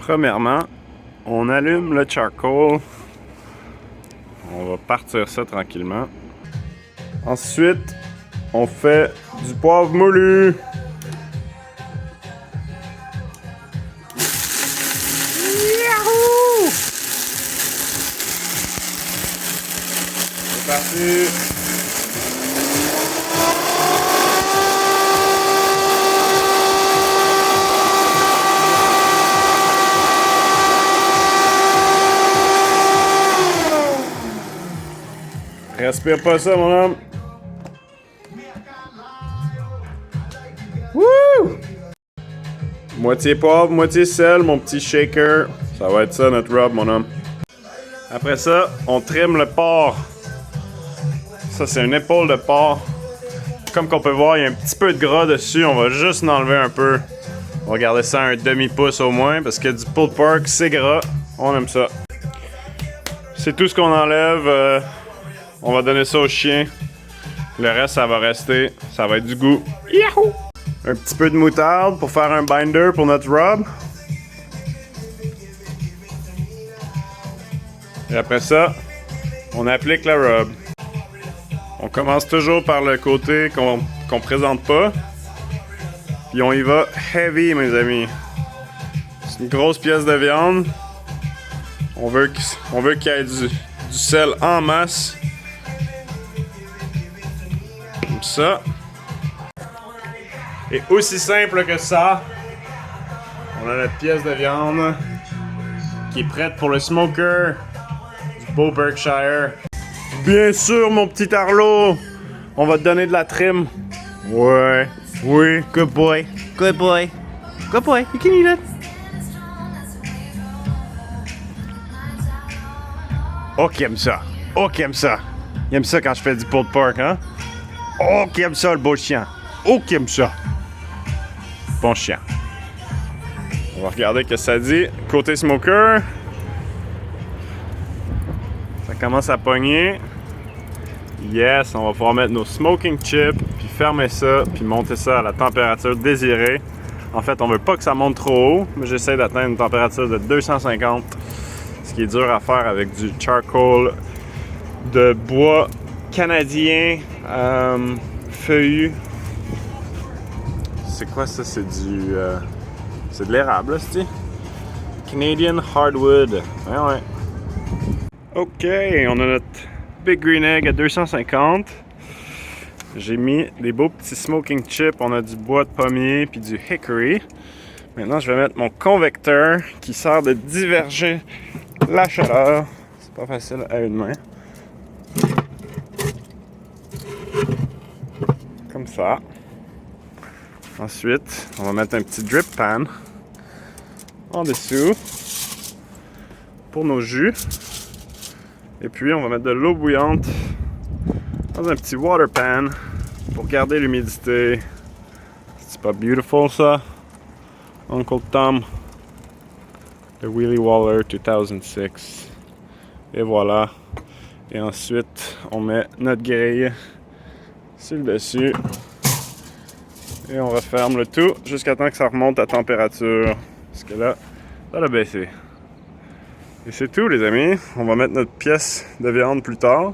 Premièrement, on allume le charcoal. On va partir ça tranquillement. Ensuite, on fait du poivre moulu. Yahoo! C'est parti! Respire pas ça, mon homme. Wouh! Moitié poivre, moitié sel, mon petit shaker. Ça va être ça, notre rub, mon homme. Après ça, on trim le porc. Ça, c'est une épaule de porc. Comme qu'on peut voir, il y a un petit peu de gras dessus. On va juste en enlever un peu. On va garder ça à un demi-pouce au moins, parce que du pulled pork, c'est gras. On aime ça. C'est tout ce qu'on enlève. On va donner ça au chien. Le reste, ça va rester. Ça va être du goût. Yahoo! Un petit peu de moutarde pour faire un binder pour notre rub. Et après ça, on applique la rub. On commence toujours par le côté qu'on présente pas. Puis on y va heavy, mes amis. C'est une grosse pièce de viande. On veut qu'il y ait du sel en masse. Comme ça. Et aussi simple que ça, on a notre pièce de viande qui est prête pour le smoker du beau Berkshire. Bien sûr, mon petit Arlo, on va te donner de la trim. Ouais, oui, good boy, good boy, good boy, you can eat it. Oh, qui aime ça, oh, qui aime ça. Il aime ça quand je fais du pulled pork, hein? Oh, qui aime ça, le beau chien. Oh, qui aime ça. Bon chien. On va regarder ce que ça dit. Côté smoker. Ça commence à pogner. Yes, on va pouvoir mettre nos smoking chips, puis fermer ça, puis monter ça à la température désirée. En fait, on veut pas que ça monte trop haut, mais j'essaie d'atteindre une température de 250, ce qui est dur à faire avec du charcoal de bois canadien feuillu. C'est quoi ça? C'est du... c'est de l'érable, là, c'est-tu? Canadian Hardwood. Ouais. OK, on a notre Big Green Egg à 250. J'ai mis des beaux petits smoking chips. On a du bois de pommier puis du hickory. Maintenant, je vais mettre mon convecteur qui sert de diverger la chaleur. C'est pas facile à une main. Comme ça. Ensuite, on va mettre un petit drip pan en dessous pour nos jus. Et puis, on va mettre de l'eau bouillante dans un petit water pan pour garder l'humidité. C'est pas beautiful, ça? Uncle Tom, the Willy Waller 2006. Et voilà. Et ensuite, on met notre grille sur le dessus. Et on referme le tout jusqu'à temps que ça remonte à température. Parce que là, ça a baissé. Et c'est tout, les amis. On va mettre notre pièce de viande plus tard.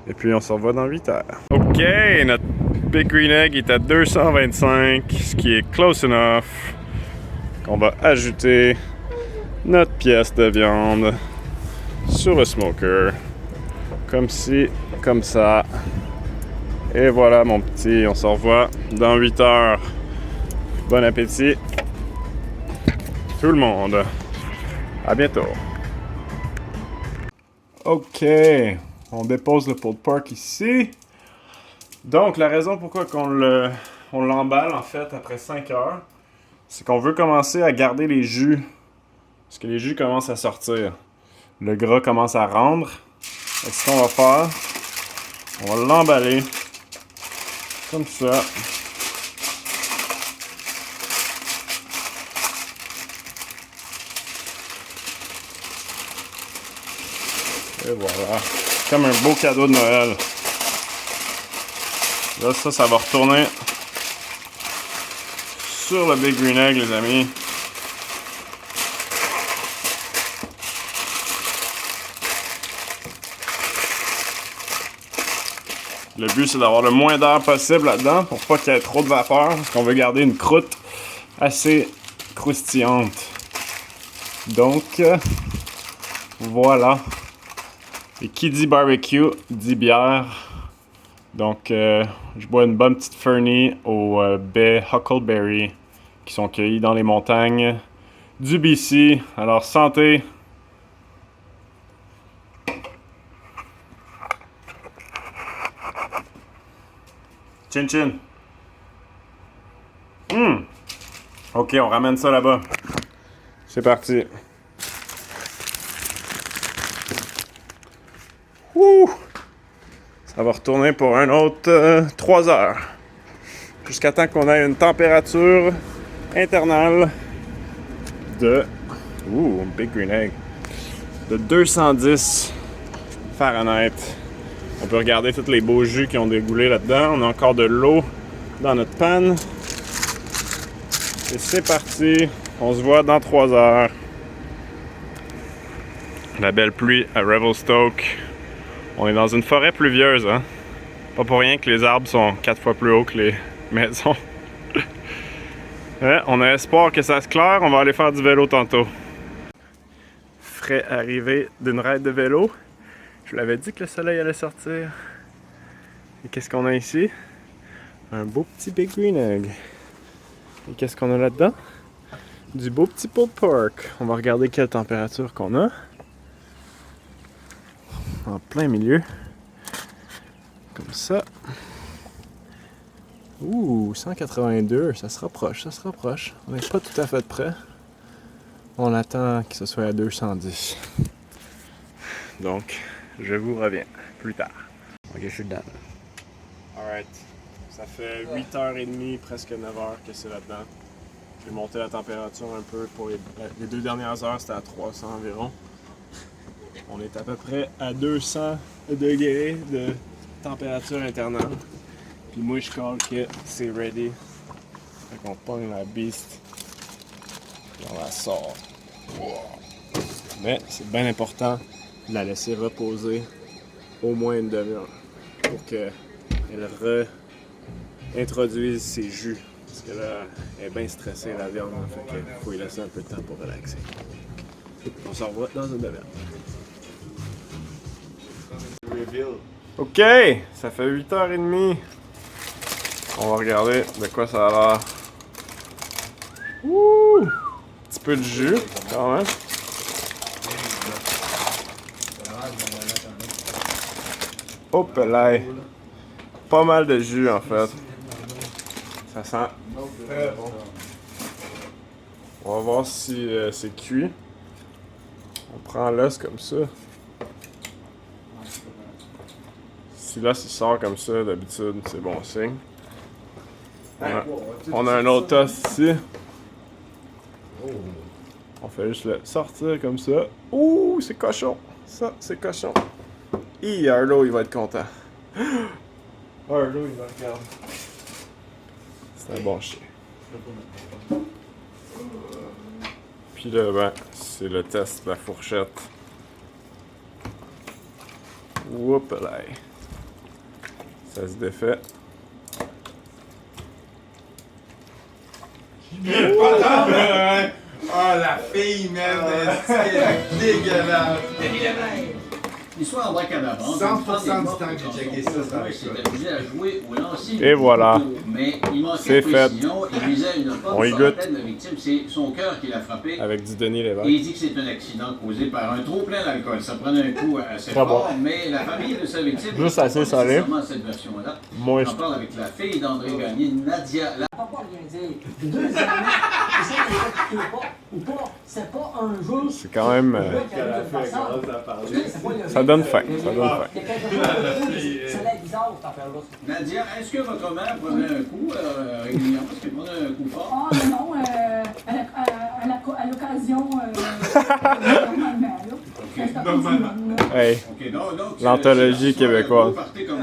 Et puis on se revoit dans 8 heures. OK, notre Big Green Egg est à 225, ce qui est close enough. On va ajouter notre pièce de viande sur le smoker. Comme ci, comme ça. Et voilà, mon petit, on se revoit dans 8 heures. Bon appétit, tout le monde. À bientôt. OK, on dépose le pulled pork ici. Donc, la raison pourquoi on l'emballe, en fait, après 5 heures, c'est qu'on veut commencer à garder les jus. Parce que les jus commencent à sortir. Le gras commence à rendre. Et ce qu'on va faire, on va l'emballer. Comme ça. Et voilà. Comme un beau cadeau de Noël. Là, ça va retourner sur le Big Green Egg, les amis. Le but, c'est d'avoir le moins d'air possible là-dedans pour pas qu'il y ait trop de vapeur, parce qu'on veut garder une croûte assez croustillante. Donc, voilà. Et qui dit barbecue, dit bière. Donc, je bois une bonne petite Fernie aux baies Huckleberry qui sont cueillies dans les montagnes du BC. Alors, santé! Chin chin! Ok, on ramène ça là-bas. C'est parti. Ouh! Ça va retourner pour un autre 3 heures. Jusqu'à temps qu'on ait une température internale de... Ouh, Big Green Egg. De 210 Fahrenheit. On peut regarder tous les beaux jus qui ont dégoulé là-dedans. On a encore de l'eau dans notre panne. Et c'est parti. On se voit dans 3 heures. La belle pluie à Revelstoke. On est dans une forêt pluvieuse, hein? Pas pour rien que les arbres sont 4 fois plus hauts que les maisons. Ouais, on a espoir que ça se claire. On va aller faire du vélo tantôt. Frais arrivé d'une ride de vélo. Je vous l'avais dit que le soleil allait sortir. Et qu'est-ce qu'on a ici? Un beau petit Big Green Egg. Et qu'est-ce qu'on a là-dedans? Du beau petit pulled pork. On va regarder quelle température qu'on a. En plein milieu. Comme ça. Ouh, 182. Ça se rapproche, ça se rapproche. On n'est pas tout à fait prêt. On attend que ce soit à 210. Donc, je vous reviens plus tard. Ok, je suis dedans. Alright. Ça fait 8h30, presque 9h que c'est là-dedans. J'ai monté la température un peu pour les 2 dernières heures, c'était à 300 environ. On est à peu près à 200 degrés de température internale. Puis moi, je call que c'est ready. Fait qu'on pogne la beast. Puis on la sort. Mais c'est bien important de la laisser reposer au moins une demi-heure pour qu'elle réintroduise ses jus. Parce que là, elle est bien stressée la viande, fait qu'il faut lui laisser un peu de temps pour relaxer. On se revoit dans une demi-heure. Ok, ça fait 8h30. On va regarder de quoi ça a l'air. Ouh! Un petit peu de jus, quand même. Hop là! Pas mal de jus en fait. Ça sent très bon. On va voir si c'est cuit. On prend l'os comme ça. Si l'os il sort comme ça, d'habitude, c'est bon signe. On a un autre os ici. On fait juste le sortir comme ça. Ouh, c'est cochon! Ça, c'est cochon. Hi, Arlo, il va être content. Arlo, il va regarder. C'est un bon chien. Puis là, ben, c'est le test de la fourchette. Oups là. Ça se défait. Oh la fille, man, c'est dégueulasse! L'histoire de Canada. 100% du temps que j'ai checké ça, c'est avec ça. À jouer au lancer Et voilà. Mais il manquait C'est de fait. précision. Il visait une On y porte goûte. la victime. C'est son cœur qui l'a frappé. Avec du Denis Et Lévesque. il dit que c'est un accident causé par un trop plein d'alcool. Ça prenait un coup assez Très fort, bon. mais la famille de sa victime... Juste assez pas salé. nécessairement cette version-là. Moi, J'en parle avec la fille d'André Gagné, Nadia. Pas rien dire. Deuxièmement, c'est ça que pas ou pas, c'est pas un jeu. c'est quand même. Ça donne faim. Ça donne faim. Il y a quelque chose ça l'a bizarre cette affaire-là. Nadia, est-ce que votre mère prenait un coup régulièrement? Est-ce qu'elle prenait un coup fort? Ah non, à l'occasion, normalement, là. Normalement. Hey, Ok, donc, l'anthologie québécoise. partez comme